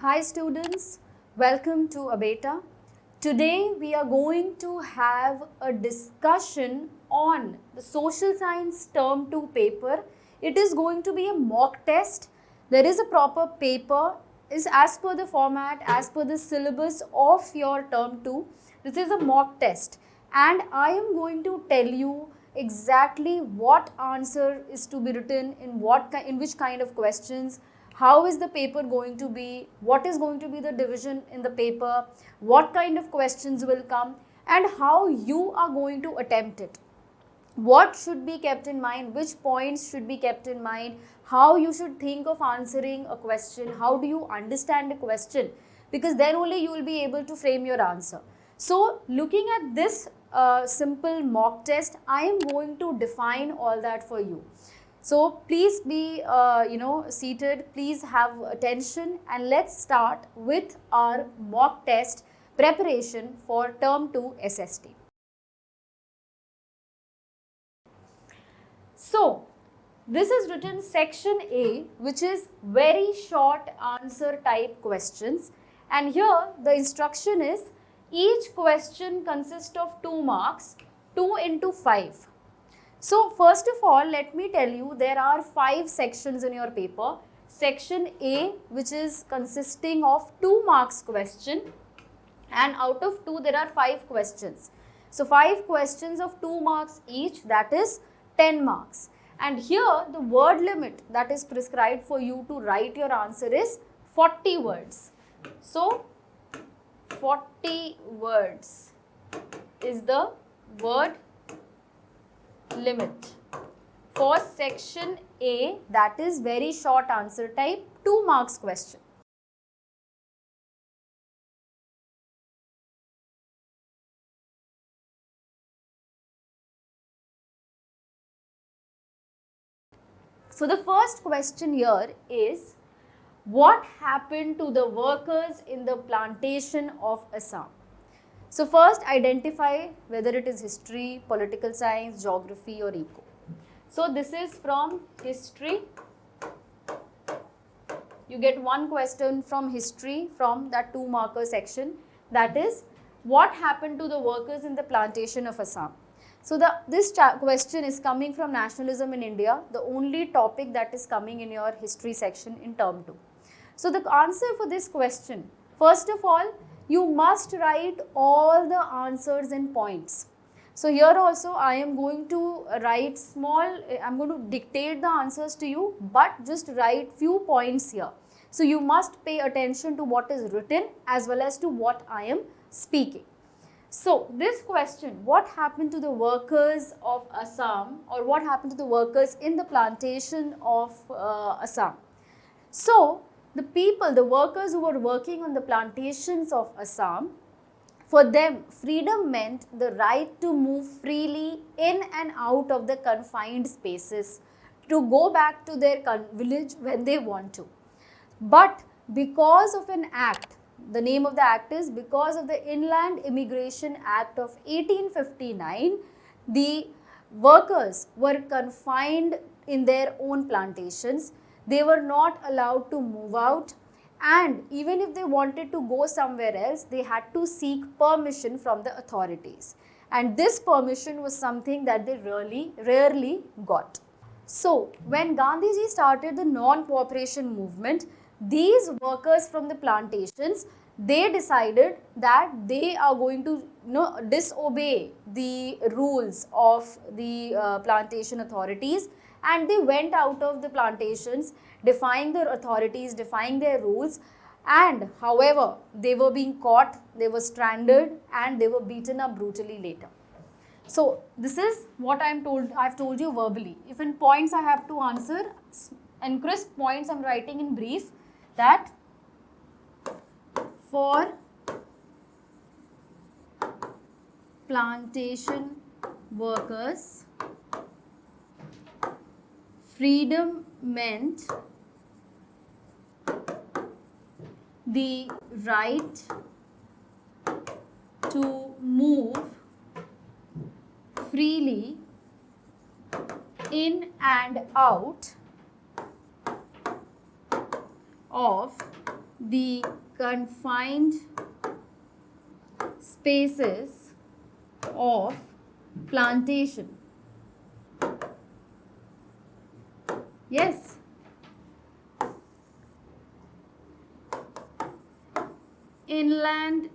Hi students, welcome to ABeta. Today we are going to have a discussion on the social science term 2 paper. It is going to be a mock test. There is a proper paper, is as per the format, as per the syllabus of your term 2. This is a mock test and I am going to tell you exactly what answer is to be written in which kind of questions. How is the paper going to be, what is going to be the division in the paper, what kind of questions will come, and how you are going to attempt it. What should be kept in mind, which points should be kept in mind, how you should think of answering a question, how do you understand a question, because then only you will be able to frame your answer. So looking at this simple mock test, I am going to define all that for you. So please be seated, please have attention, and let's start with our mock test preparation for term 2 SST. So this is written section A, which is very short answer type questions, and here the instruction is each question consists of 2 marks, 2 into 5. So first of all, let me tell you, there are 5 sections in your paper. Section A, which is consisting of 2 marks question, and out of 2 there are 5 questions. So 5 questions of 2 marks each, that is 10 marks. And here the word limit that is prescribed for you to write your answer is 40 words. So 40 words is the word limit for section A, that is very short answer type 2 marks question. So the first question here is, what happened to the workers in the plantation of Assam? So first identify whether it is history, political science, geography or eco. So this is from history. You get one question from history from that 2 marker section, that is, what happened to the workers in the plantation of Assam? So this question is coming from nationalism in India, the only topic that is coming in your history section in term 2. So the answer for this question, first of all, you must write all the answers in points. So here also I am going to write I am going to dictate the answers to you, but just write few points here. So you must pay attention to what is written as well as to what I am speaking. So this question, what happened to the workers of Assam, or what happened to the workers in the plantation of Assam? So the people, the workers who were working on the plantations of Assam, for them freedom meant the right to move freely in and out of the confined spaces, to go back to their village when they want to. But because of an act, the name of the act is because of the Inland Immigration Act of 1859, the workers were confined in their own plantations. They were not allowed to move out, and even if they wanted to go somewhere else, they had to seek permission from the authorities. And this permission was something that they rarely got. So when Gandhiji started the non-cooperation movement, these workers from the plantations, they decided that they are going to disobey the rules of the plantation authorities, and they went out of the plantations, defying their authorities, defying their rules. And however, they were being caught, they were stranded, and they were beaten up brutally later. So this is what I've told you verbally. If in points I have to answer, and crisp points I'm writing in brief, that for plantation workers, freedom meant the right to move freely in and out of the confined spaces of plantation. Yes. Inland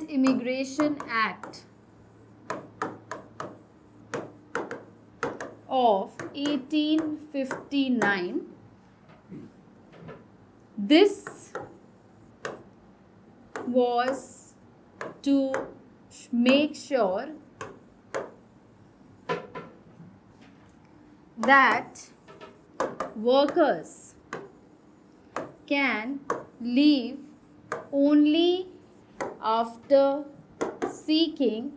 Immigration Act of 1859. This was to make sure that workers can leave only after seeking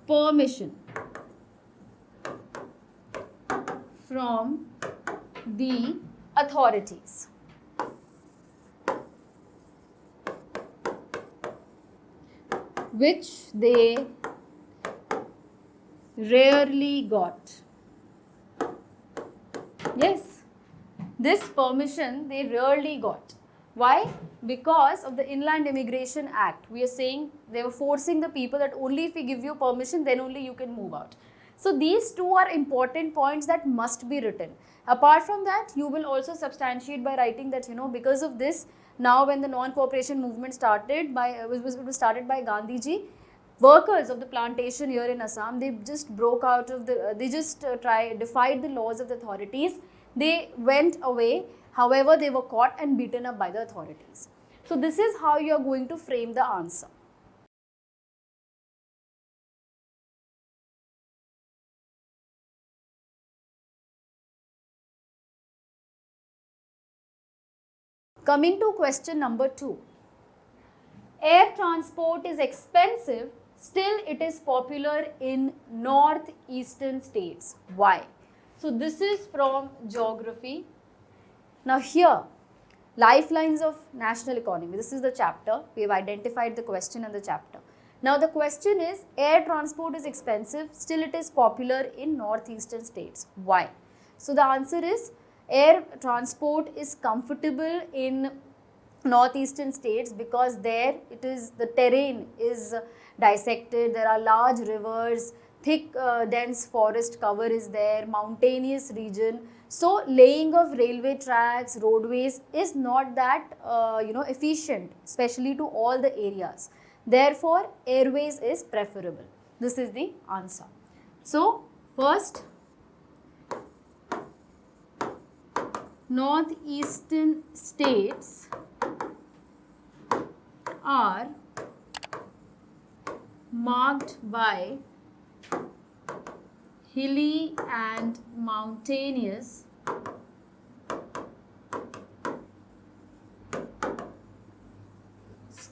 permission from the authorities. Which they rarely got. Yes, this permission they rarely got. Why? Because of the Inland Immigration Act. We are saying they were forcing the people that only if we give you permission, then only you can move out. So these two are important points that must be written. Apart from that, you will also substantiate by writing that, because of this, now when the non-cooperation movement started it was started by Gandhiji, workers of the plantation here in Assam, they just broke out of defied the laws of the authorities. They went away. However, they were caught and beaten up by the authorities. So this is how you are going to frame the answer. Coming to question number 2. Air transport is expensive, still it is popular in northeastern states. Why? So this is from geography. Now here, lifelines of national economy. This is the chapter. We have identified the question and the chapter. Now the question is, air transport is expensive, still it is popular in northeastern states. Why? So the answer is, air transport is comfortable in northeastern states because there the terrain is dissected, there are large rivers, thick dense forest cover is there, mountainous region. So laying of railway tracks, roadways is not that efficient, especially to all the areas. Therefore, airways is preferable. This is the answer. So first, northeastern states are marked by hilly and mountainous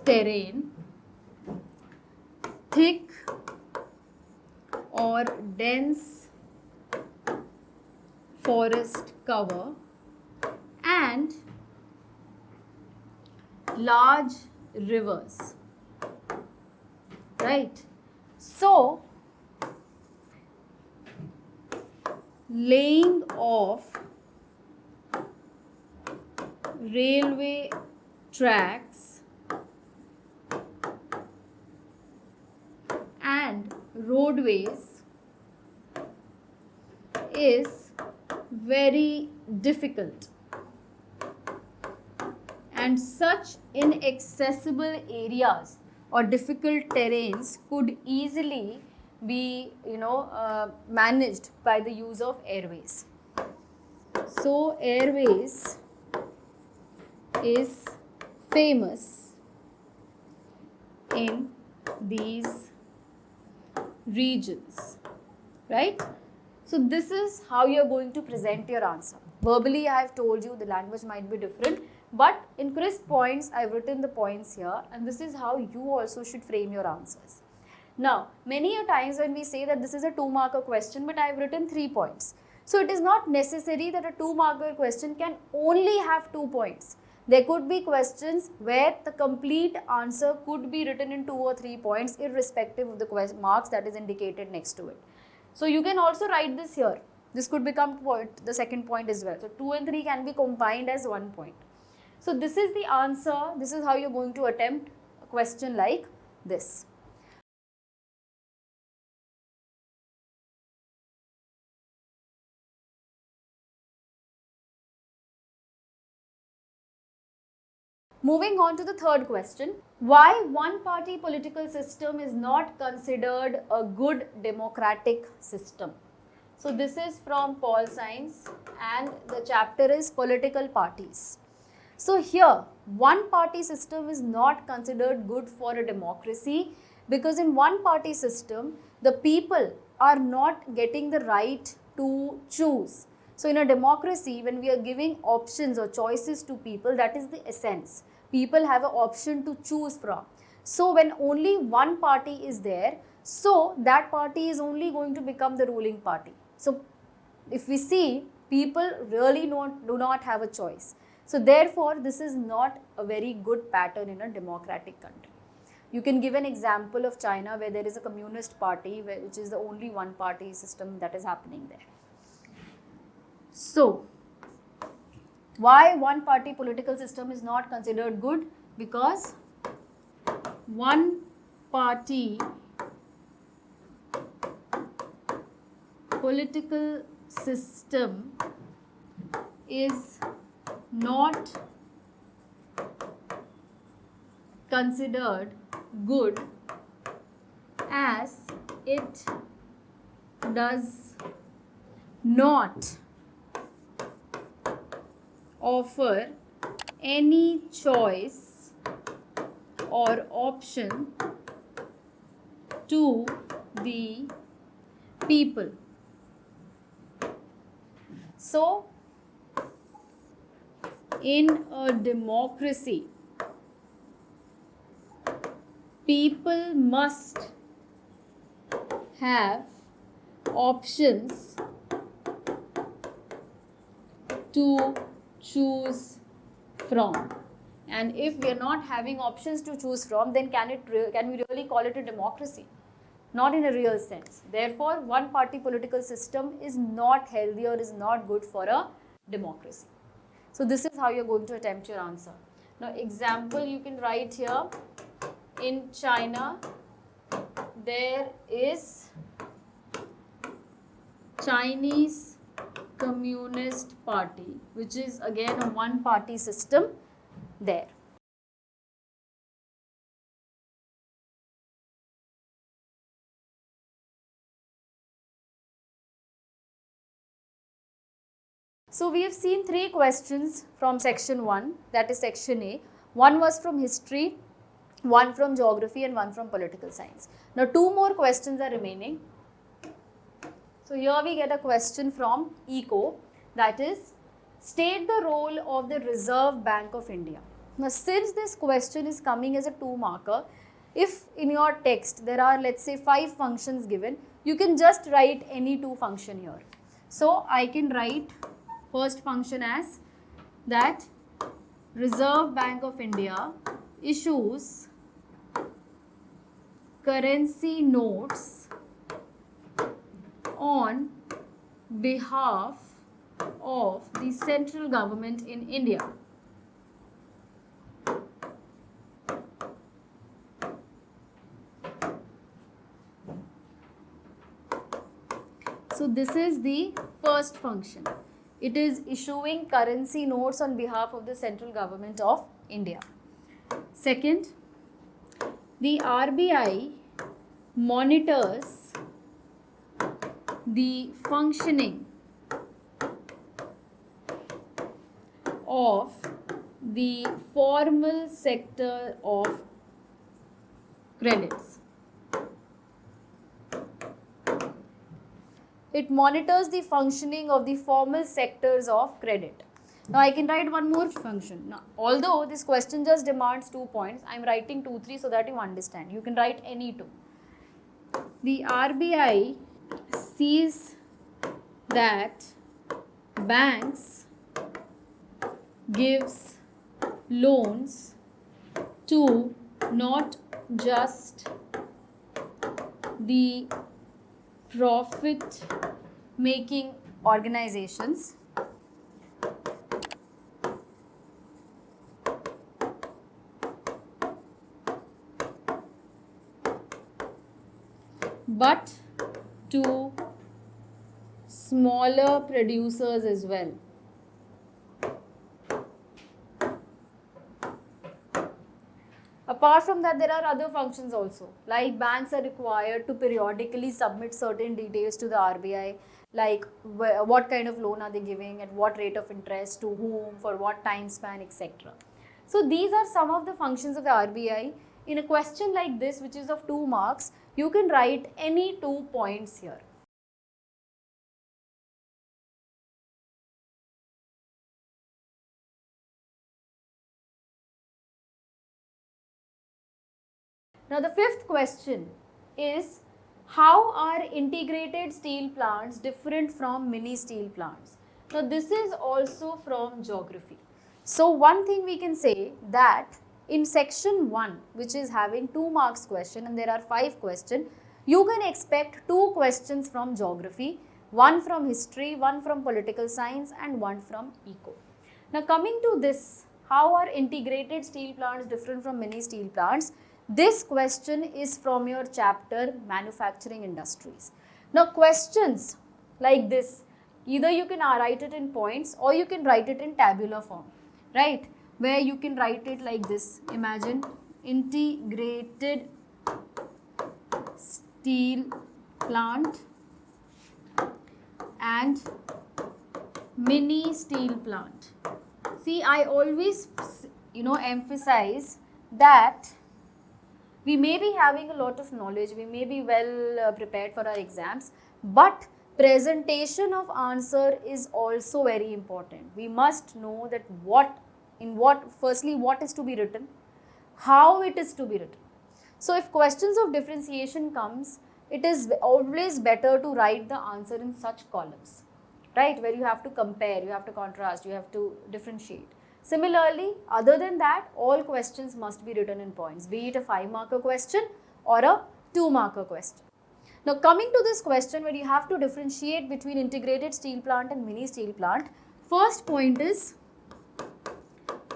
terrain, thick or dense forest cover, and large rivers. Right? So, laying of railway tracks and roadways is very difficult, and such inaccessible areas or difficult terrains could easily be managed by the use of airways. So airways is famous in these regions, right? So this is how you are going to present your answer. Verbally I have told you the language might be different, but in crisp points I have written the points here, and this is how you also should frame your answers. Now, many a times when we say that this is a 2-marker question, but I have written 3 points. So it is not necessary that a 2-marker question can only have 2 points. There could be questions where the complete answer could be written in 2 or 3 points irrespective of the marks that is indicated next to it. So you can also write this here. This could become the second point as well. So 2 and 3 can be combined as one point. So this is the answer. This is how you're going to attempt a question like this. Moving on to the third question. Why one-party political system is not considered a good democratic system? So this is from Paul Science and the chapter is political parties. So here, one-party system is not considered good for a democracy because in one-party system, the people are not getting the right to choose. So in a democracy, when we are giving options or choices to people, that is the essence. People have an option to choose from. So when only one party is there, so that party is only going to become the ruling party. So if we see, people really do not have a choice. So therefore, this is not a very good pattern in a democratic country. You can give an example of China where there is a communist party which is the only one party system that is happening there. So, why one party political system is not considered good? Because one party political system is not considered good as it does not offer any choice or option to the people. So, in a democracy, people must have options to choose from. And if we are not having options to choose from, then can we really call it a democracy? Not in a real sense. Therefore, one party political system is not healthy or is not good for a democracy. So this is how you're going to attempt your answer. Now example you can write here. In China, there is Chinese Communist Party, which is again a one party system there. So we have seen 3 questions from section 1, that is section A. One was from history, one from geography and one from political science. Now 2 more questions are remaining. So here we get a question from ECO, that is, state the role of the Reserve Bank of India. Now since this question is coming as a 2 marker, if in your text there are, let's say, 5 functions given, you can just write any 2 function here. So I can write first function as that Reserve Bank of India issues currency notes on behalf of the central government in India. So this is the first function. It is issuing currency notes on behalf of the central government of India. Second, the RBI monitors the functioning of the formal sector of credits. It monitors the functioning of the formal sectors of credit. Now I can write one more function. Now, although this question just demands 2 points, I am writing 2, 3 so that you understand. You can write any 2. The RBI sees that banks gives loans to not just the profit making organizations but to smaller producers as well. Apart from that, there are other functions also, like banks are required to periodically submit certain details to the RBI, like what kind of loan are they giving, at what rate of interest, to whom, for what time span, etc. So these are some of the functions of the RBI. In a question like this, which is of 2 marks, you can write any 2 points here. Now the fifth question is, how are integrated steel plants different from mini steel plants? Now this is also from geography. So one thing we can say that in section 1, which is having 2 marks question and there are 5 questions, you can expect 2 questions from geography, 1 from history, 1 from political science and 1 from eco. Now coming to this, how are integrated steel plants different from mini steel plants? This question is from your chapter manufacturing industries. Now questions like this, either you can write it in points or you can write it in tabular form, right? Where you can write it like this. Imagine integrated steel plant and mini steel plant. See, I always emphasize that we may be having a lot of knowledge, we may be well prepared for our exams, but presentation of answer is also very important. We must know that firstly what is to be written, how it is to be written. So if questions of differentiation comes, it is always better to write the answer in such columns, right, where you have to compare, you have to contrast, you have to differentiate. Similarly, other than that, all questions must be written in points, be it a 5-marker question or a 2-marker question. Now coming to this question where you have to differentiate between integrated steel plant and mini steel plant, first point is,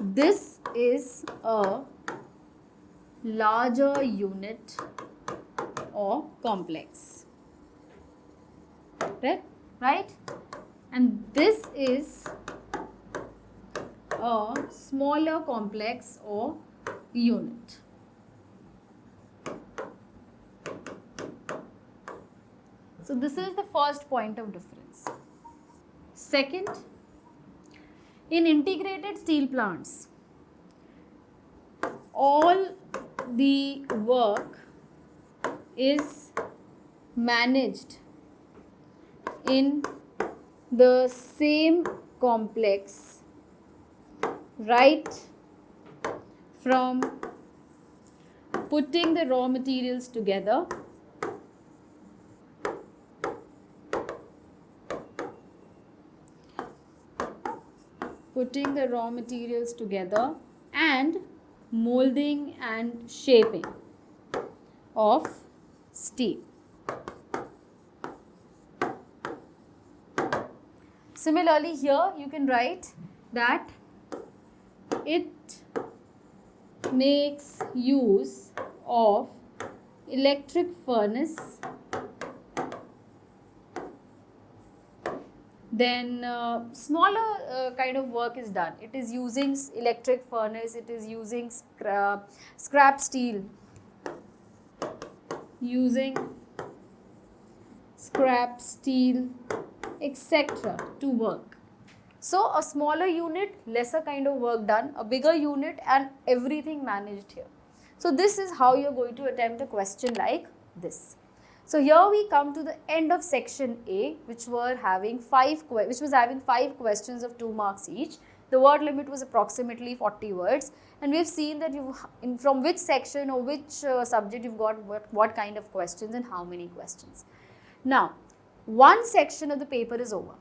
this is a larger unit or complex, right? And this is a smaller complex or unit. So this is the first point of difference. Second, in integrated steel plants, all the work is managed in the same complex, right from putting the raw materials together and molding and shaping of steel. Similarly, here you can write that it makes use of electric furnace, then smaller kind of work is done. It is using electric furnace, it is using scrap steel, etc. to work. So a smaller unit, lesser kind of work done, a bigger unit and everything managed here. So this is how you are going to attempt a question like this. So here we come to the end of section A, which was having 5 questions of 2 marks each. The word limit was approximately 40 words, and we have seen that from which section or which subject you've got what kind of questions and how many questions. Now, one section of the paper is over.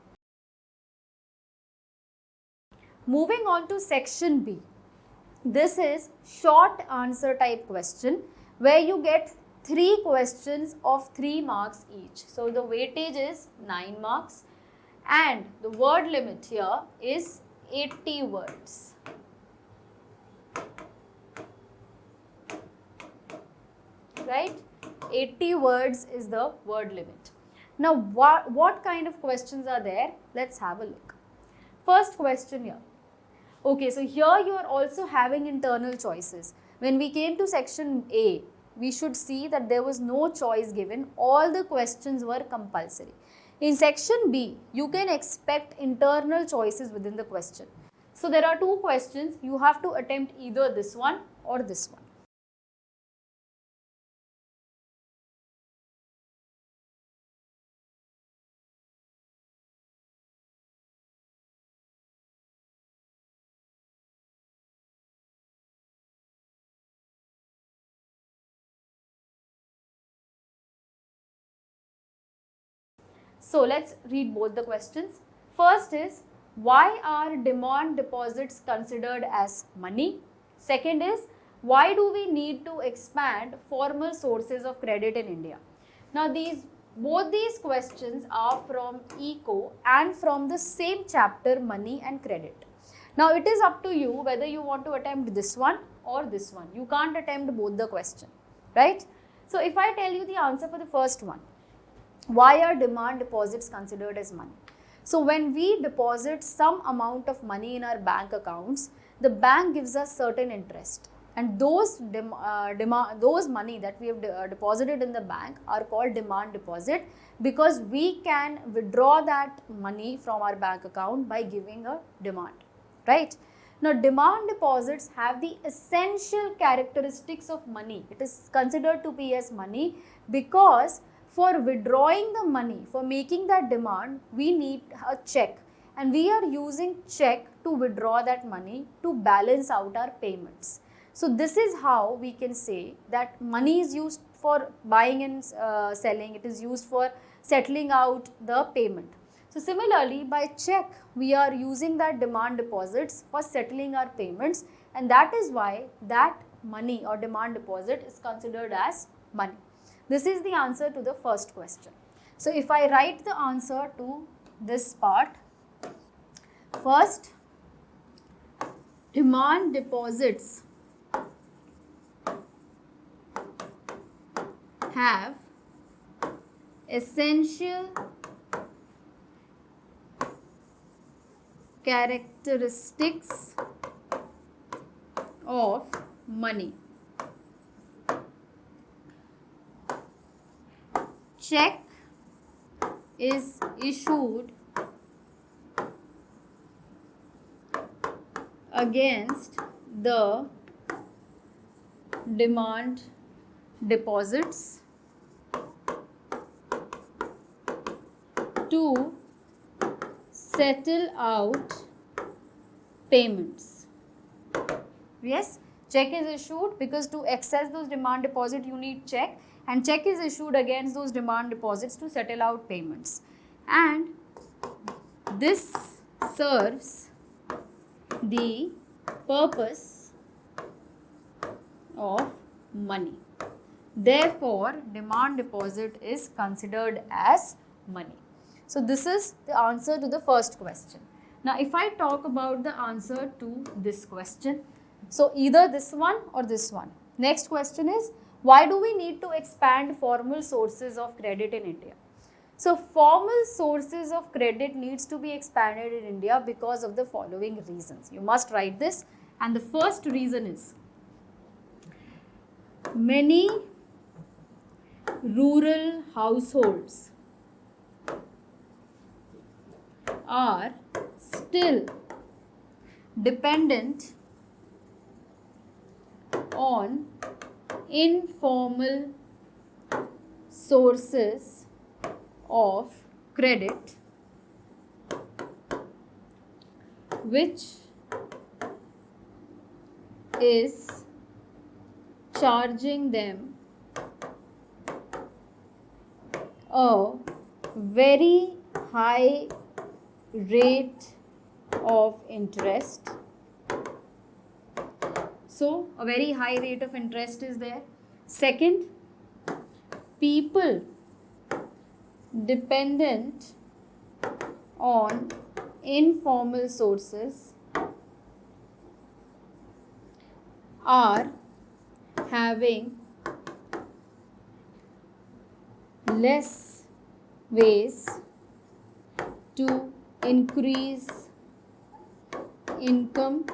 Moving on to section B. This is short answer type question where you get 3 questions of 3 marks each. So the weightage is 9 marks and the word limit here is 80 words. Right? 80 words is the word limit. Now, what kind of questions are there? Let's have a look. First question here. Okay, so here you are also having internal choices. When we came to section A, we should see that there was no choice given. All the questions were compulsory. In section B, you can expect internal choices within the question. So there are two questions. You have to attempt either this one or this one. So let's read both the questions. First is, why are demand deposits considered as money? Second is, why do we need to expand formal sources of credit in India? Now both these questions are from ECO and from the same chapter, money and credit. Now it is up to you whether you want to attempt this one or this one. You can't attempt both the question, right? So if I tell you the answer for the first one, why are demand deposits considered as money? So when we deposit some amount of money in our bank accounts, the bank gives us certain interest, and those money that we have deposited in the bank are called demand deposit, because we can withdraw that money from our bank account by giving a demand, right? Now demand deposits have the essential characteristics of money. It is considered to be as money because for withdrawing the money, for making that demand, we need a check, and we are using check to withdraw that money to balance out our payments. So this is how we can say that money is used for buying and selling. It is used for settling out the payment. So similarly, by check, we are using that demand deposits for settling our payments, and that is why that money or demand deposit is considered as money. This is the answer to the first question. So if I write the answer to this part, first, demand deposits have essential characteristics of money. Check is issued against the demand deposits to settle out payments. Yes, check is issued because to access those demand deposit you need check, and check is issued against those demand deposits to settle out payments, and this serves the purpose of money. Therefore, demand deposit is considered as money. So this is the answer to the first question. Now if I talk about the answer to this question, so either this one or this one. Next question is, why do we need to expand formal sources of credit in India? So formal sources of credit needs to be expanded in India because of the following reasons. You must write this, and the first reason is, many rural households are still dependent on informal sources of credit, which is charging them a very high rate of interest. So a very high rate of interest is there. Second, people dependent on informal sources are having less ways to increase income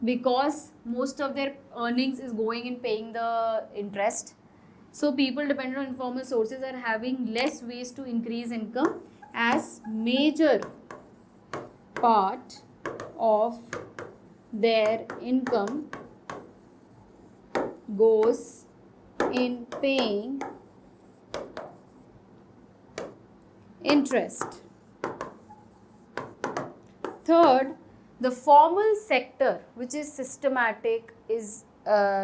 because most of their earnings is going in paying the interest. So people dependent on informal sources are having less ways to increase income as major part of their income goes in paying interest. Third, the formal sector, which is systematic, is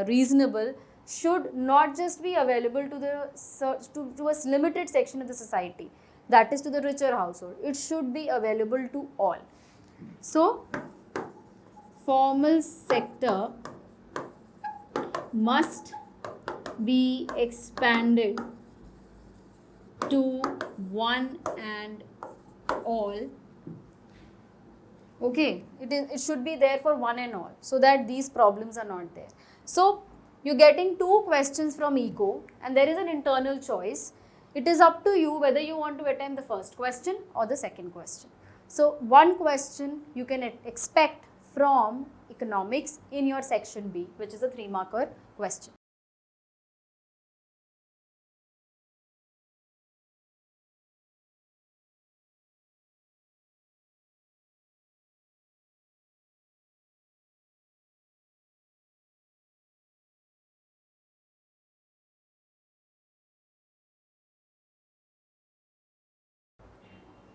reasonable, should not just be available to a limited section of the society, that is to the richer household. It should be available to all. So, formal sector must be expanded to one and all. Okay, it should be there for one and all so that these problems are not there. So you're getting 2 questions from eco and there is an internal choice. It is up to you whether you want to attempt the first question or the second question. So one question you can expect from economics in your section B, which is a 3-marker question.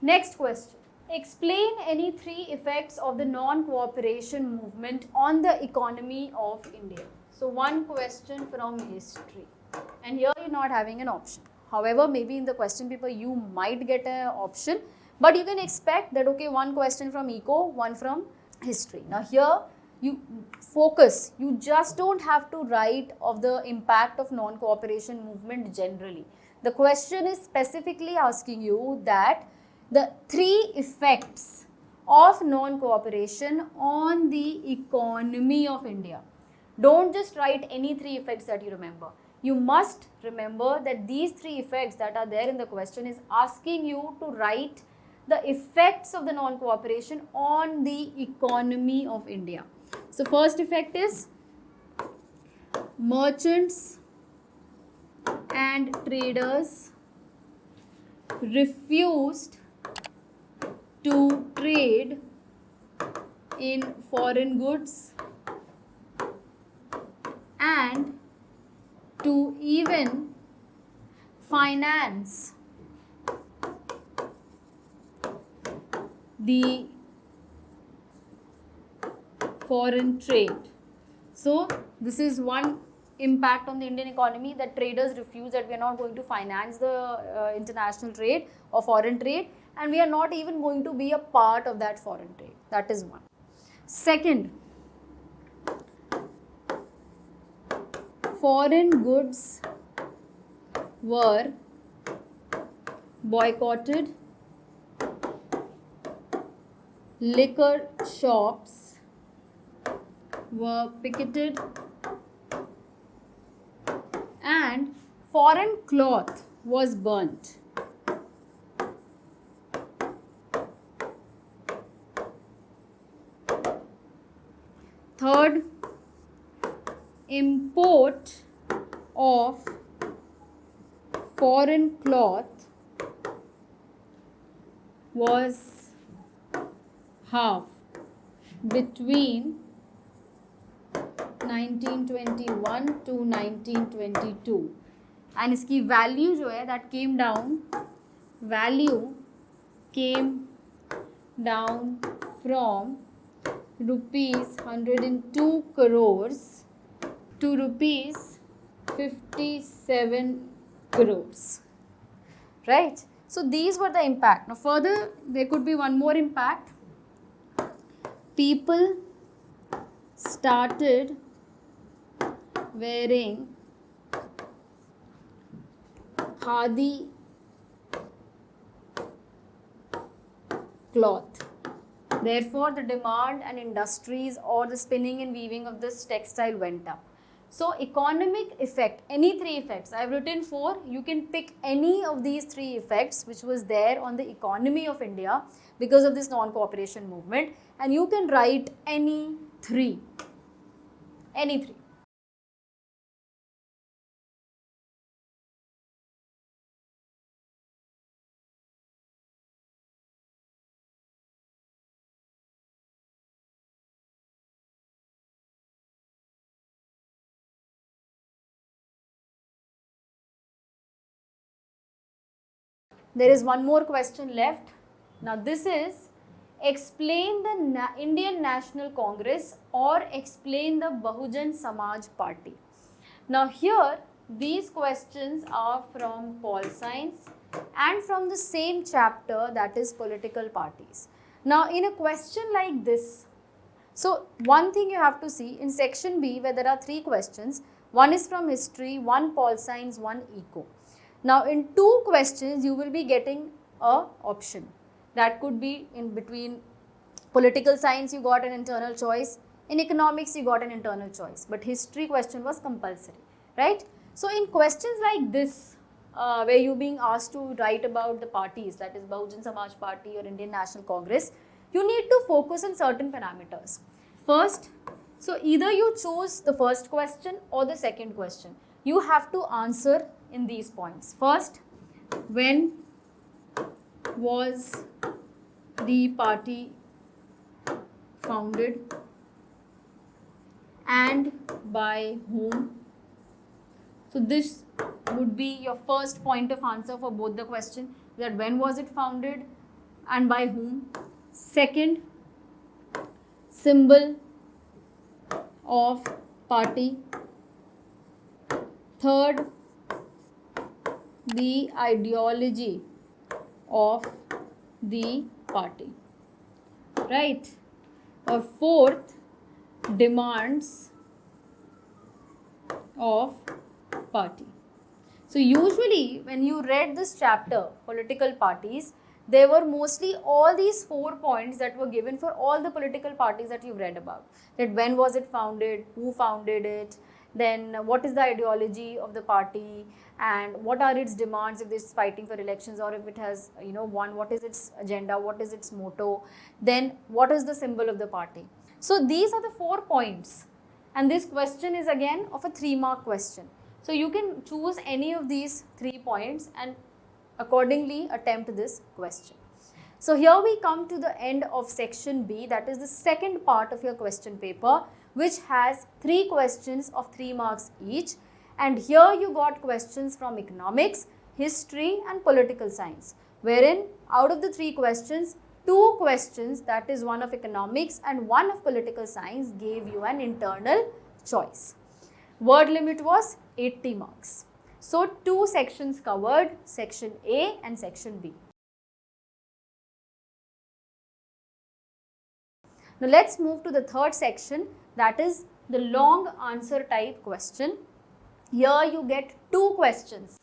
Next question. Explain any 3 effects of the non-cooperation movement on the economy of India. So one question from history. And here you're not having an option. However, maybe in the question paper you might get an option. But you can expect that, okay, one question from eco, one from history. Now here you focus. You just don't have to write of the impact of non-cooperation movement generally. The question is specifically asking you that the 3 effects of non-cooperation on the economy of India. Don't just write any 3 effects that you remember. You must remember that these 3 effects that are there in the question is asking you to write the effects of the non-cooperation on the economy of India. So first effect is merchants and traders refused to trade in foreign goods and to even finance the foreign trade. So this is one impact on the Indian economy, that traders refuse, that we are not going to finance the international trade or foreign trade, and we are not even going to be a part of that foreign trade. That is one. Second, foreign goods were boycotted, liquor shops were picketed, and foreign cloth was burnt. Third, import of foreign cloth was halved between 1921 to 1922 and इसकी value जो है that came down from rupees 102 crores to rupees 57 crores, right? So these were the impact. Now further there could be one more impact. People started wearing khadi cloth. Therefore, the demand and industries or the spinning and weaving of this textile went up. So, economic effect, any three effects, I have written 4, you can pick any of these 3 effects which was there on the economy of India because of this non-cooperation movement, and you can write any 3. Any 3. There is one more question left. Now this is, explain the Indian National Congress or explain the Bahujan Samaj Party. Now here these questions are from Pol Science and from the same chapter, that is political parties. Now in a question like this, so one thing you have to see in section B where there are 3 questions, one is from history, one Pol Science, one eco. Now in 2 questions you will be getting a option. That could be in between political science you got an internal choice, in economics you got an internal choice, but history question was compulsory, right? So in questions like this, where you being asked to write about the parties, that is Bahujan Samaj Party or Indian National Congress, you need to focus on certain parameters. First, so either you choose the first question or the second question. You have to answer in these points. First, when was the party founded and by whom? So this would be your first point of answer for both the question, that when was it founded and by whom. Second, symbol of party. Third, the ideology of the party, right? Or fourth, demands of party. So usually when you read this chapter, political parties, there were mostly all these 4 points that were given for all the political parties that you've read about. That when was it founded, who founded it, then what is the ideology of the party, and what are its demands if it's fighting for elections or if it has won, what is its agenda, what is its motto, then what is the symbol of the party. So these are the 4 points, and this question is again of a 3-mark question. So you can choose any of these 3 points and accordingly attempt this question. So here we come to the end of section B, that is the second part of your question paper, which has 3 questions of 3 marks each, and here you got questions from economics, history and political science, wherein out of the 3 questions, 2 questions, that is one of economics and one of political science, gave you an internal choice. Word limit was 80 marks. So 2 sections covered, section A and section B. Now let's move to the third section, that is the long answer type question. Here you get 2 questions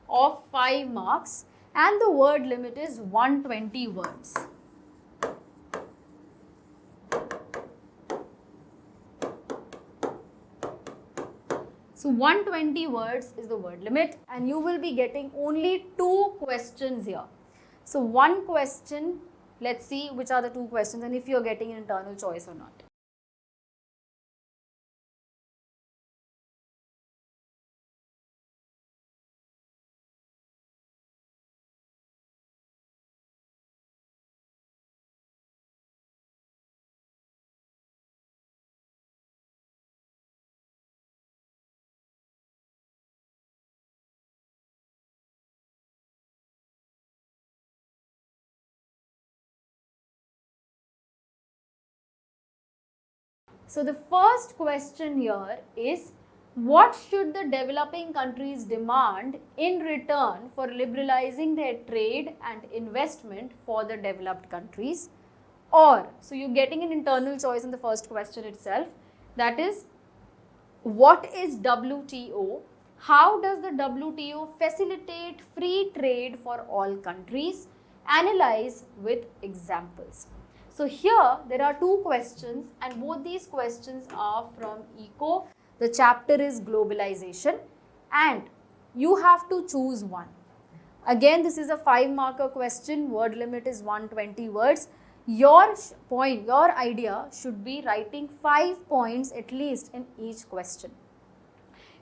of 5 marks and the word limit is 120 words. So 120 words is the word limit and you will be getting only 2 questions here. So one question, let's see which are the 2 questions and if you are getting an internal choice or not. So the first question here is, what should the developing countries demand in return for liberalizing their trade and investment for the developed countries? Or, so you're getting an internal choice in the first question itself, that is, what is WTO? How does the WTO facilitate free trade for all countries? Analyze with examples. So here there are two questions, and both these questions are from ECO. The chapter is globalization, and you have to choose one. Again, this is a 5-marker question. Word limit is 120 words. Your point, your idea should be writing 5 points at least in each question.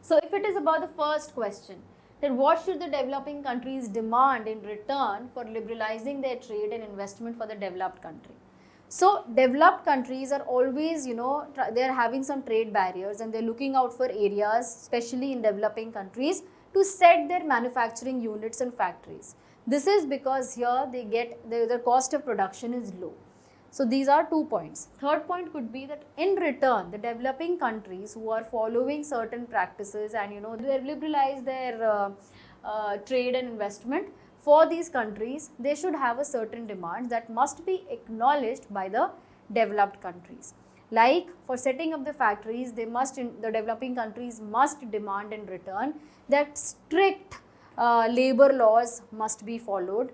So if it is about the first question, then what should the developing countries demand in return for liberalizing their trade and investment for the developed country? So developed countries are always, they are having some trade barriers, and they're looking out for areas, especially in developing countries, to set their manufacturing units and factories. This is because here they get, the cost of production is low. So these are 2 points. Third point could be that in return, the developing countries who are following certain practices and they liberalize their trade and investment, for these countries, they should have a certain demand that must be acknowledged by the developed countries. Like for setting up the factories, the developing countries must demand in return that strict labor laws must be followed.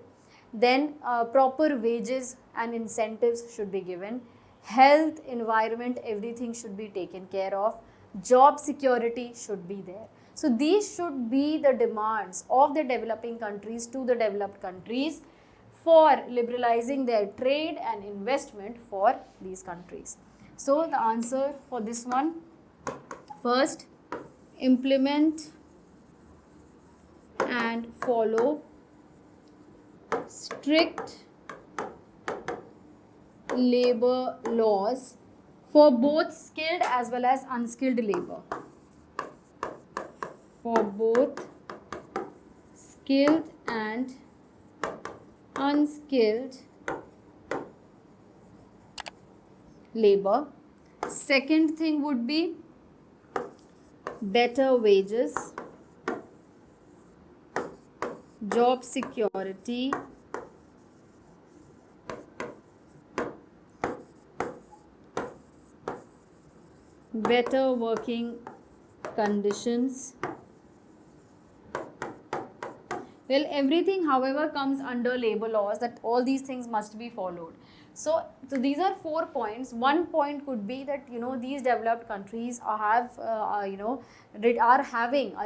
Then proper wages and incentives should be given. Health, environment, everything should be taken care of. Job security should be there. So these should be the demands of the developing countries to the developed countries for liberalizing their trade and investment for these countries. So the answer for this one, first, implement and follow strict labor laws for both skilled as well as unskilled labor. For both skilled and unskilled labor. Second thing would be better wages, job security, better working conditions. Well, everything, however, comes under labor laws, that all these things must be followed. So these are 4 points. One point could be that these developed countries are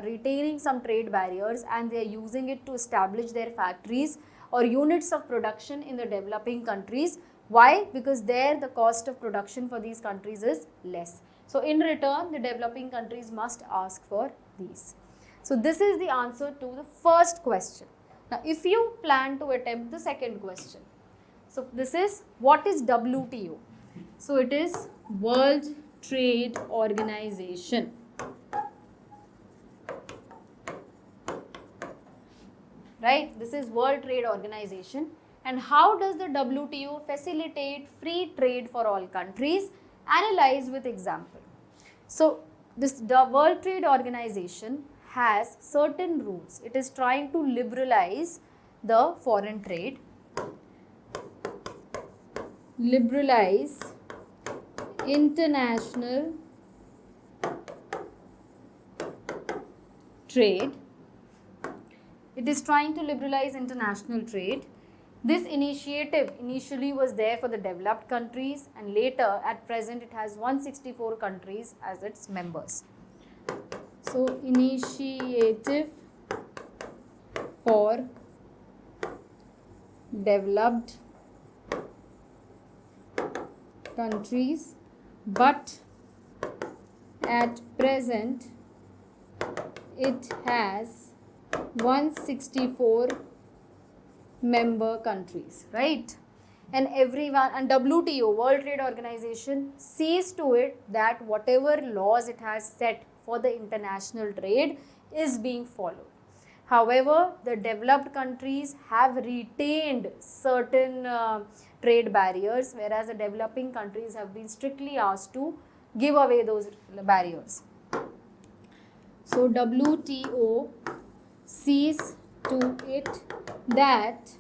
retaining some trade barriers, and they are using it to establish their factories or units of production in the developing countries. Why? Because there the cost of production for these countries is less. So in return, the developing countries must ask for these. So this is the answer to the first question. Now if you plan to attempt the second question, so this is, what is WTO? So it is World Trade Organization. Right? This is World Trade Organization. And how does the WTO facilitate free trade for all countries? Analyze with example. So the World Trade Organization has certain rules. It is trying to liberalize the foreign trade, liberalize international trade. It is trying to liberalize international trade. This initiative initially was there for the developed countries, and later, at present, it has 164 countries as its members. So, initiative for developed countries, but at present it has 164 member countries, right? And everyone, and WTO, World Trade Organization, sees to it that whatever laws it has set for the international trade is being followed. However, the developed countries have retained certain trade barriers, whereas the developing countries have been strictly asked to give away those barriers. So WTO sees to it that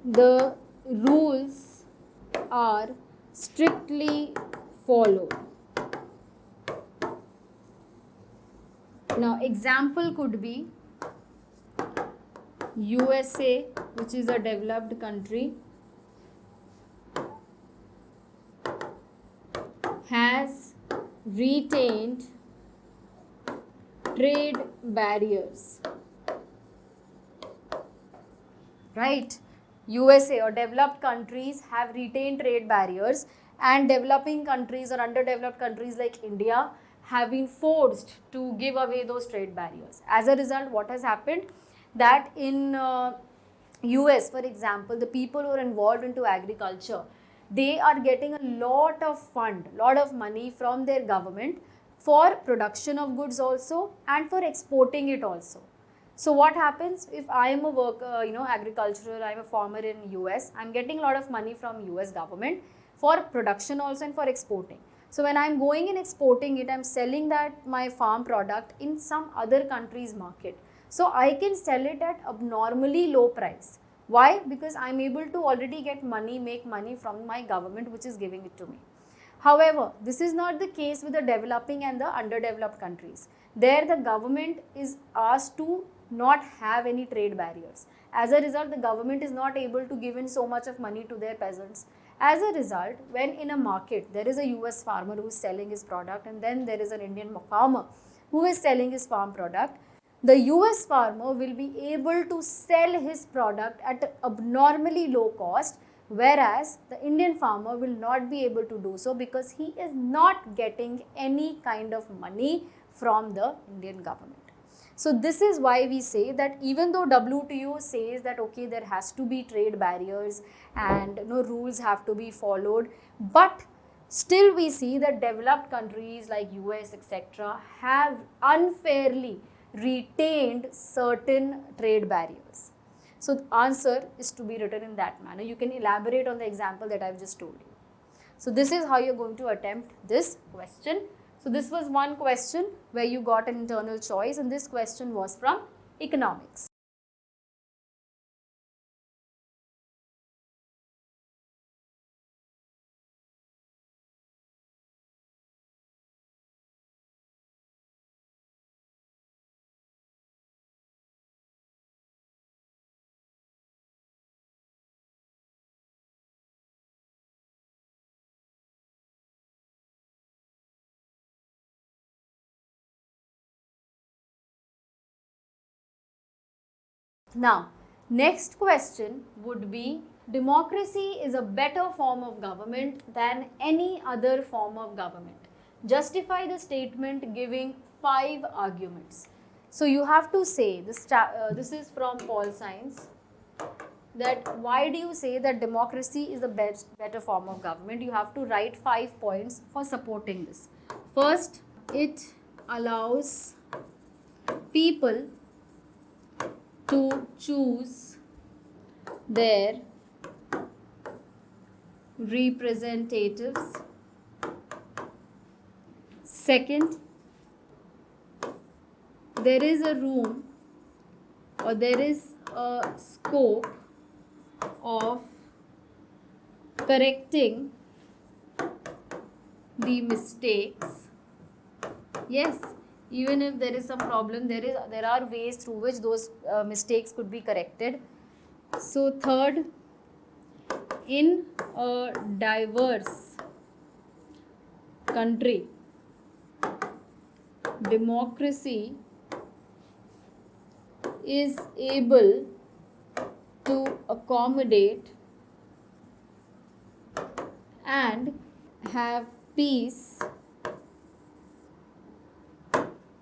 the rules are strictly followed. Now, example could be USA, which is a developed country, has retained trade barriers. Right? USA or developed countries have retained trade barriers, and developing countries or underdeveloped countries like India have been forced to give away those trade barriers. As a result, what has happened? That in US, for example, the people who are involved into agriculture, they are getting a lot of money from their government for production of goods also and for exporting it also. So what happens if I am a worker, agricultural, I am a farmer in US, I'm getting a lot of money from US government for production also and for exporting. So when I'm going and exporting it, I'm selling that my farm product in some other country's market. So I can sell it at abnormally low price. Why? Because I'm able to already make money from my government which is giving it to me. However, this is not the case with the developing and the underdeveloped countries. There the government is asked to not have any trade barriers. As a result, the government is not able to give in so much of money to their peasants. As a result, when in a market there is a US farmer who is selling his product and then there is an Indian farmer who is selling his farm product, the US farmer will be able to sell his product at abnormally low cost, whereas the Indian farmer will not be able to do so because he is not getting any kind of money from the Indian government. So this is why we say that even though WTO says that okay, there has to be trade barriers and rules have to be followed, but still we see that developed countries like US etc. have unfairly retained certain trade barriers. So the answer is to be written in that manner. You can elaborate on the example that I've just told you. So this is how you're going to attempt this question. So this was one question where you got an internal choice, and this question was from economics. Now, next question would be, democracy is a better form of government than any other form of government. Justify the statement giving 5 arguments. So you have to say, this is from Paul Science, that why do you say that democracy is the better form of government? You have to write 5 points for supporting this. First, it allows people to choose their representatives. Second, there is a room or there is a scope of correcting the mistakes. Yes, even if there is some problem, there are ways through which those mistakes could be corrected. So third, in a diverse country, democracy is able to accommodate and have peace.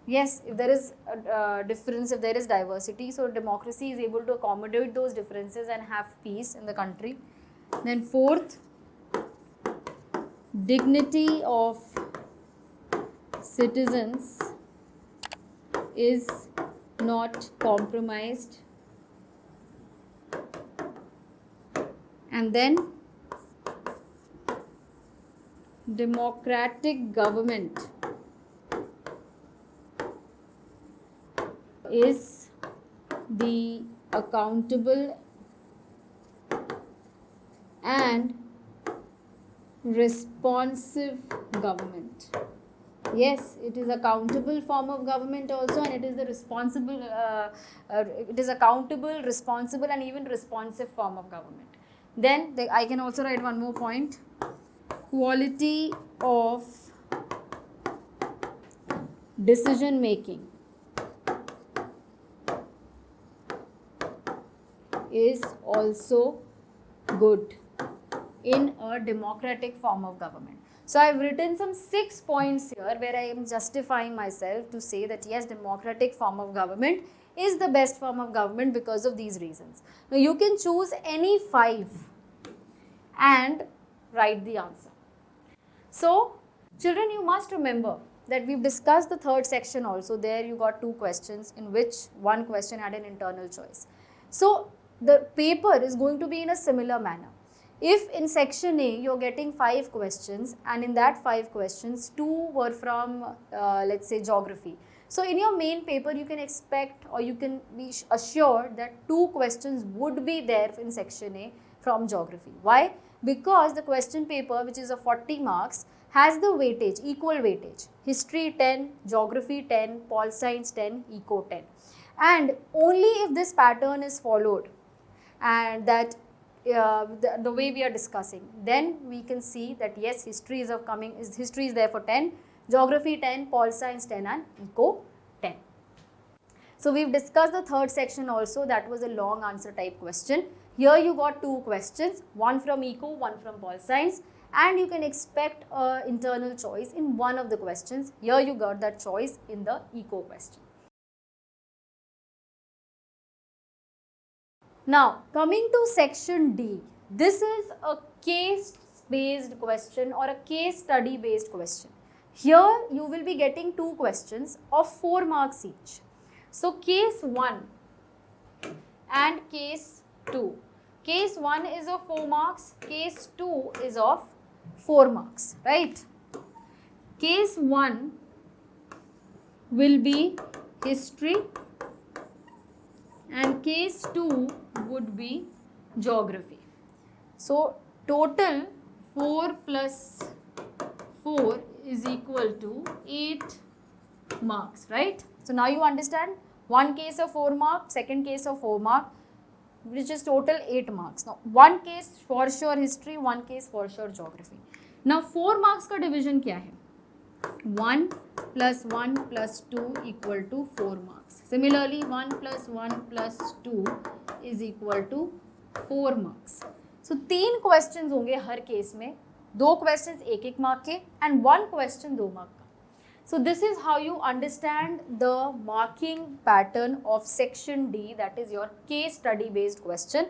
Yes, if there is a difference, if there is diversity, so democracy is able to accommodate those differences and have peace in the country. Then fourth, dignity of citizens is not compromised. And then democratic government is the accountable and responsive government. Yes, it is accountable form of government also, and it is the responsible, it is accountable, responsible, and even responsive form of government. Then I can also write one more point. Quality of decision making is also good in a democratic form of government. So I've written some 6 points here where I am justifying myself to say that yes, democratic form of government is the best form of government because of these reasons. Now you can choose any 5 and write the answer. So children, you must remember that we've discussed the third section also. There you got 2 questions in which one question had an internal choice. So the paper is going to be in a similar manner. If in section A you're getting 5 questions and in that 5 questions 2 were from let's say geography. So in your main paper you can expect or you can be assured that 2 questions would be there in section A from geography. Why? Because the question paper, which is of 40 marks, has the weightage, equal weightage. History 10, geography 10, pol science 10, eco 10. And only if this pattern is followed and that the way we are discussing, then we can see that yes, history is there for 10, geography 10, pol science 10 and eco 10. So we've discussed the third section also. That was a long answer type question. Here you got 2 questions, one from eco, one from pol science, and you can expect an internal choice in one of the questions. Here you got that choice in the eco question. Now coming to section D, this is a case based question or a case study based question. Here you will be getting 2 questions of 4 marks each. So case 1 and case 2. Case 1 is of 4 marks, case 2 is of 4 marks, right? Case 1 will be history and case 2 would be geography. So total 4 plus 4 is equal to 8 marks, right? So now you understand, one case of 4 marks, second case of 4 marks, which is total 8 marks. Now one case for sure history, one case for sure geography. Now 4 marks का division क्या है? 1 plus 1 plus 2 equal to 4 marks. Similarly 1 plus 1 plus 2 is equal to 4 marks. So 3 questions होंगे हर case में, 2 questions 1-1 mark के and 1 question 2 mark का. So this is how you understand the marking pattern of section D, that is your case study based question,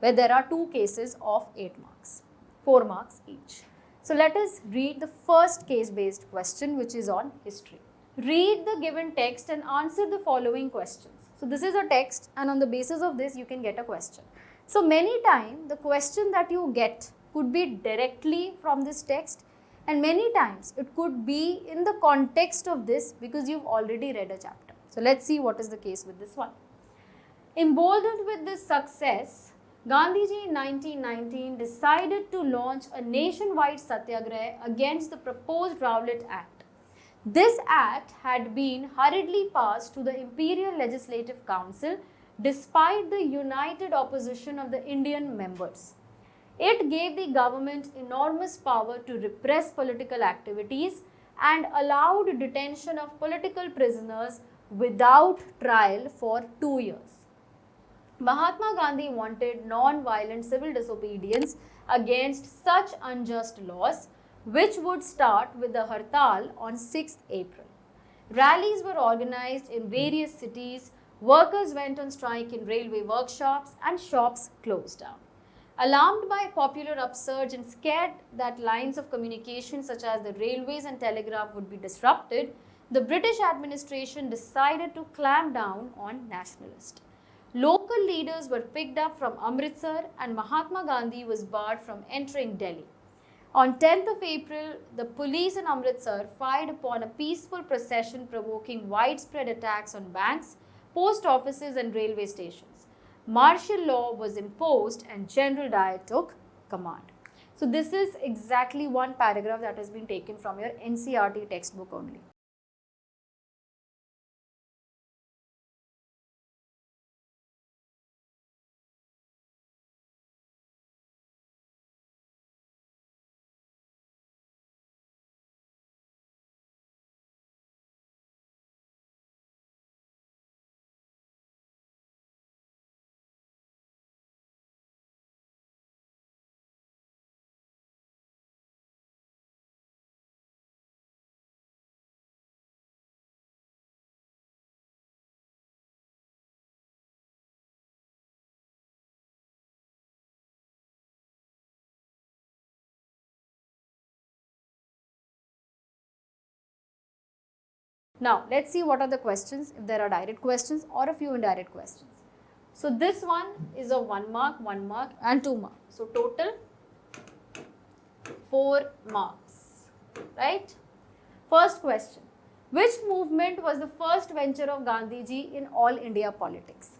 where there are 2 cases of 8 marks, 4 marks each. So let us read the first case based question, which is on history. Read the given text and answer the following questions. So this is a text and on the basis of this you can get a question. So many times the question that you get could be directly from this text, and many times it could be in the context of this because you've already read a chapter. So let's see what is the case with this one. Emboldened with this success, Gandhiji in 1919 decided to launch a nationwide satyagraha against the proposed Rowlatt Act. This act had been hurriedly passed to the Imperial Legislative Council despite the united opposition of the Indian members. It gave the government enormous power to repress political activities and allowed detention of political prisoners without trial for 2 years. Mahatma Gandhi wanted non-violent civil disobedience against such unjust laws, which would start with the Hartal on 6th April. Rallies were organized in various cities, workers went on strike in railway workshops, and shops closed down. Alarmed by popular upsurge and scared that lines of communication such as the railways and telegraph would be disrupted, the British administration decided to clamp down on nationalists. Local leaders were picked up from Amritsar and Mahatma Gandhi was barred from entering Delhi. On 10th of April, the police in Amritsar fired upon a peaceful procession, provoking widespread attacks on banks, post offices and railway stations. Martial law was imposed and General Dyer took command. So this is exactly one paragraph that has been taken from your NCERT textbook only. Now, let's see what are the questions, if there are direct questions or a few indirect questions. So, this one is of 1 mark and 2 marks. So, total 4 marks, right? First question, which movement was the first venture of Gandhiji in all India politics?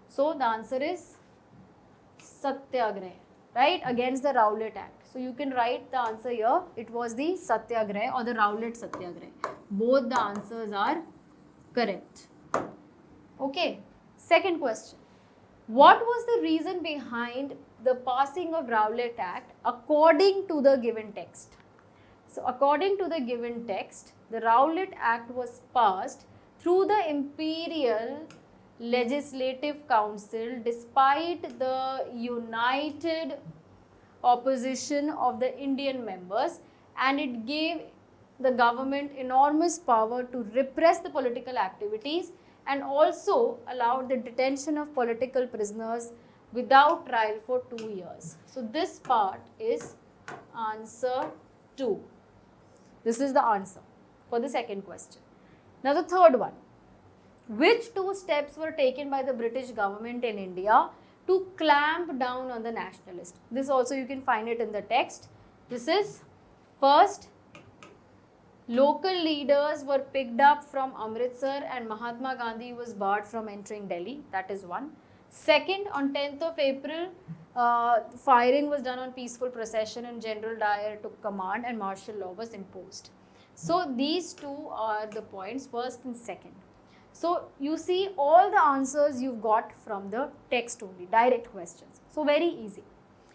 So, the answer is Satyagraha, right, against the Rowlatt Act. So, you can write the answer here, it was the Satyagraha or the Rowlatt Satyagraha. Both the answers are correct. Okay, second question. What was the reason behind the passing of Rowlatt Act according to the given text? So, according to the given text, the Rowlatt Act was passed through the Imperial Legislative Council despite the united opposition of the Indian members, and it gave the government enormous power to repress the political activities and also allowed the detention of political prisoners without trial for 2 years. So, this part is answer 2. This is the answer for the second question. Now, the third one. Which 2 steps were taken by the British government in India to clamp down on the nationalists? This also you can find it in the text. This is first, local leaders were picked up from Amritsar and Mahatma Gandhi was barred from entering Delhi. That is one. Second, on 10th of April, firing was done on peaceful procession and General Dyer took command and martial law was imposed. So, these 2 are the points, first and second. So, you see all the answers you've got from the text only, direct questions. So, very easy.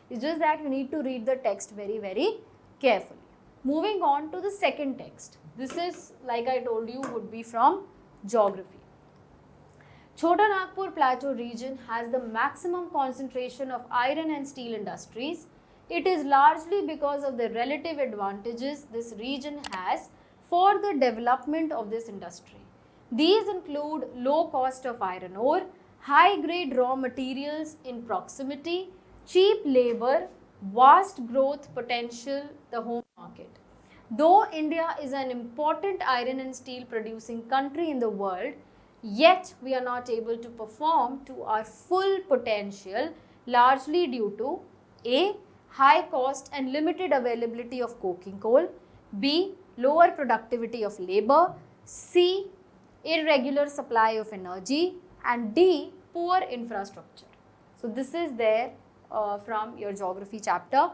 It's just that you need to read the text very, very carefully. Moving on to the second text. This is, like I told you, would be from geography. Chota Nagpur Plateau region has the maximum concentration of iron and steel industries. It is largely because of the relative advantages this region has for the development of this industry. These include low cost of iron ore, high grade raw materials in proximity, cheap labor, vast growth potential, the home market. Though India is an important iron and steel producing country in the world, yet we are not able to perform to our full potential, largely due to A. High cost and limited availability of coking coal, B. Lower productivity of labor, C. Irregular supply of energy, and D. Poor infrastructure. So, this is there from your geography chapter.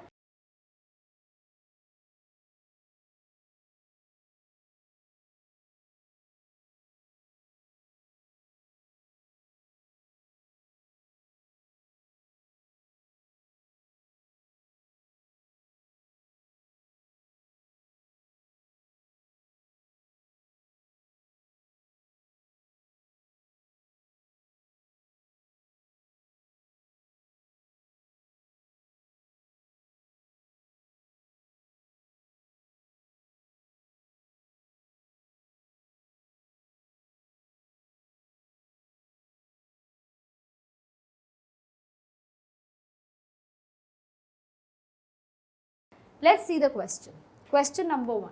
Let's see the question. Question number 1.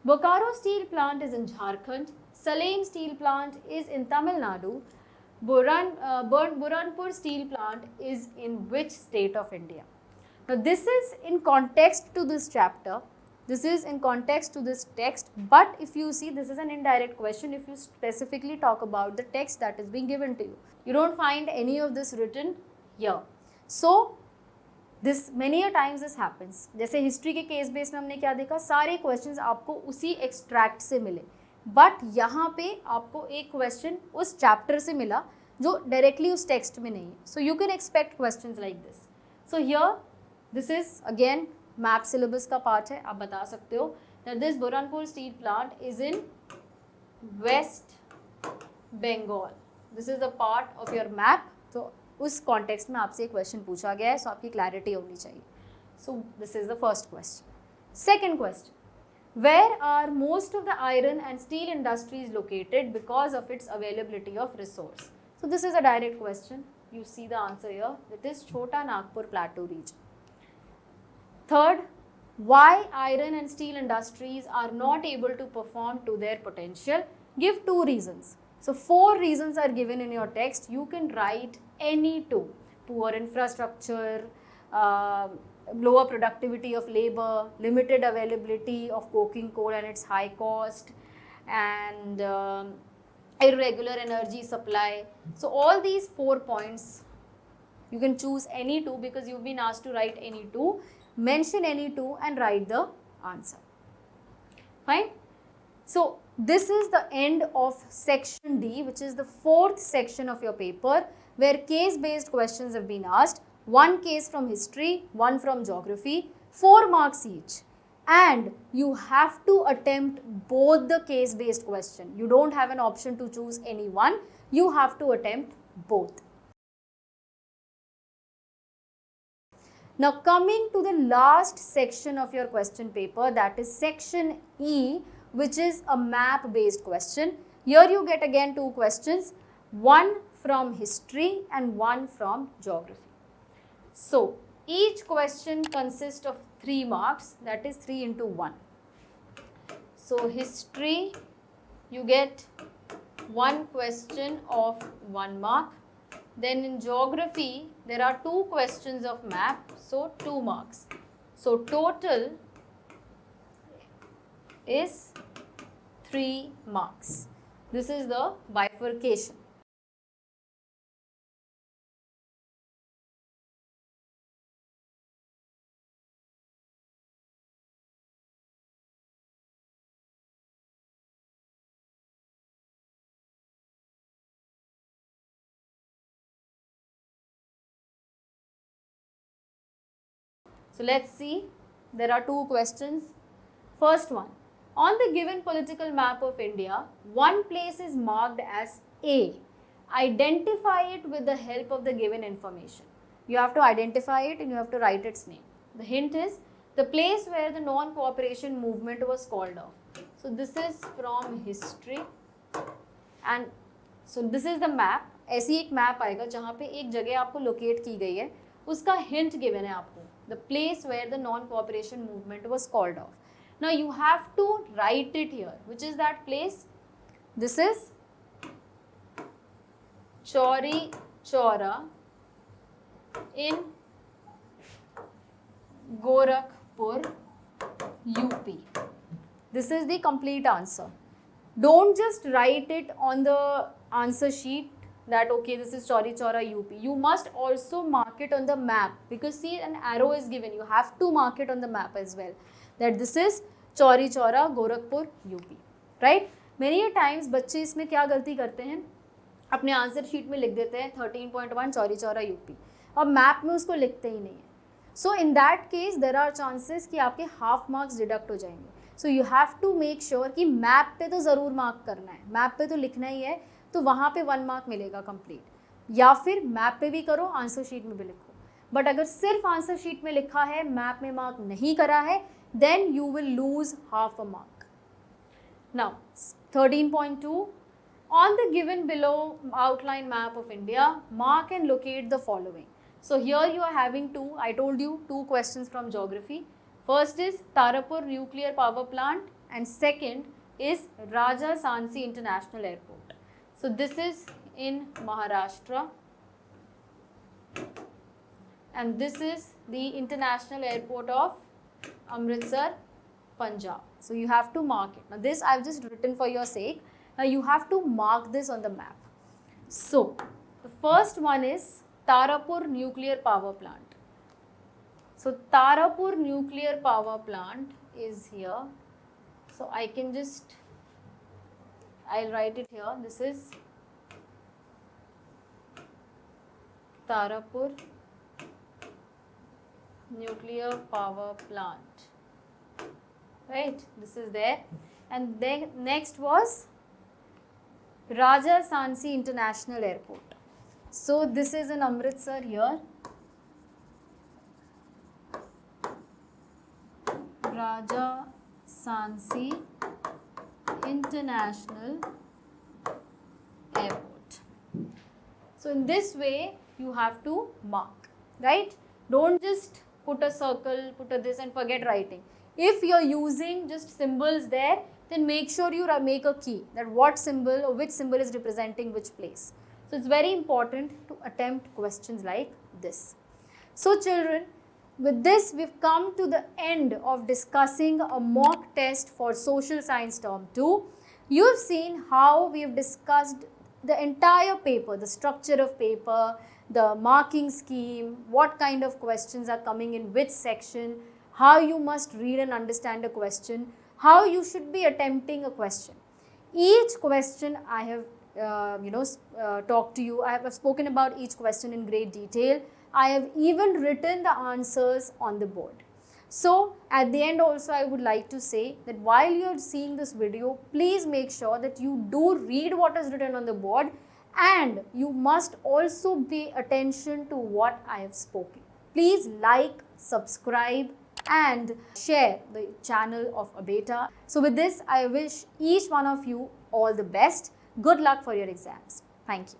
Bokaro steel plant is in Jharkhand. Salem steel plant is in Tamil Nadu. Burhanpur steel plant is in which state of India? Now, this is in context to this chapter. This is in context to this text, but if you see, this is an indirect question if you specifically talk about the text that is being given to you. You don't find any of this written here. So, this many a times this happens. जैसे history के case base में हमने क्या देखा, सारे questions आपको उसी extract से मिले, बट यहाँ पे आपको एक क्वेश्चन उस चैप्टर से मिला जो डायरेक्टली उस टेक्स्ट में नहीं है. So you can expect questions like this. So here this is again map syllabus का पार्ट है. आप बता सकते हो that this Burhanpur steel plant is in West Bengal. This is the part of your map. तो उस कॉन्टेक्स्ट में आपसे क्वेश्चन पूछा गया है, सो आपकी क्लैरिटी होनी चाहिए. So this is the first question. Second question, where are most of the iron and steel industries located because of its availability of resource? So this is a direct question. You see the answer here. It is Chota Nagpur Plateau region. Third, why iron and steel industries are not able to perform to their potential? Give 2 reasons. So 4 reasons are given in your text. You can write any 2. Poor infrastructure, lower productivity of labor, limited availability of coking coal and its high cost, and irregular energy supply. So all these 4 points, you can choose any 2 because you've been asked to write any 2, mention any 2 and write the answer. Fine. So this is the end of section D, which is the 4th section of your paper, where case based questions have been asked. 1 case from history, 1 from geography, 4 marks each, and you have to attempt both the case based question. You don't have an option to choose any one, you have to attempt both. Now coming to the last section of your question paper, that is section E, which is a map based question. Here you get again 2 questions, 1 from history and 1 from geography. So each question consists of 3 marks, that is 3 into 1. So history, you get 1 question of 1 mark. Then in geography, there are 2 questions of map, so 2 marks. So total is 3 marks. This is the bifurcation. So let's see, there are 2 questions. First one, on the given political map of India, one place is marked as A. Identify it with the help of the given information. You have to identify it and you have to write its name. The hint is the place where the non-cooperation movement was called off. So this is from history, and so this is the map. ऐसी एक map आएगा जहाँ पे एक जगह आपको locate की गई है, उसका हिंट गिवन है आपको, the place where the non-cooperation movement was called off. Now you have to write it here. Which is that place? This is Chauri Chaura in Gorakhpur, UP. This is the complete answer. Don't just write it on the answer sheet that okay, this is Chauri Chaura, UP. You must also mark it on the map, because see, an arrow is given. You have to mark it on the map as well, that this is Chauri Chaura, Gorakhpur, UP. Right? Many a times बच्चे इसमें क्या गलती करते हैं, अपने answer sheet में लिख देते हैं 13.1 चौरी चौरा यूपी, और मैप में उसको लिखते ही नहीं है. So in that case there are chances कि आपके हाफ मार्क्स डिडक्ट हो जाएंगे. So you have to make sure कि मैप पे तो ज़रूर मार्क करना है, मैप पे तो लिखना ही है, तो वहाँ पे 1 मार्क मिलेगा कंप्लीट. या फिर मैप पे भी करो, आंसर शीट में भी लिखो. बट अगर सिर्फ आंसर शीट में लिखा है, मैप में मार्क नहीं करा है, then you will lose half a mark. Now 13.2, on the given below outline map of India, mark and locate the following. So here you are having 2, I told you 2 questions from geography. First is Tarapur nuclear power plant, and second is Raja Sansi International Airport. So this is in Maharashtra, and this is the international airport of Amritsar, Punjab. So you have to mark it. Now this I have just written for your sake. Now you have to mark this on the map. So the first one is Tarapur nuclear power plant. So Tarapur nuclear power plant is here. So I can just, I'll write it here. This is Tarapur nuclear power plant. Right, this is there. And then next was Raja Sansi International Airport. So this is in Amritsar here. Raja Sansi International Airport. So in this way you have to mark, right? Don't just put a circle, put a this and forget writing. If you are using just symbols there, then make sure you make a key that what symbol or which symbol is representing which place. So it's very important to attempt questions like this. So children, with this we've come to the end of discussing a mock test for social science term 2. You've seen how we've discussed the entire paper, the structure of paper, the marking scheme, what kind of questions are coming in which section, how you must read and understand a question, how you should be attempting a question. Each question I have talked to you, I have spoken about each question in great detail. I have even written the answers on the board. So at the end also I would like to say that while you are seeing this video, please make sure that you do read what is written on the board, and you must also pay attention to what I have spoken. Please like, subscribe and share the channel of ABeta. So with this, I wish each one of you all the best. Good luck for your exams. Thank you.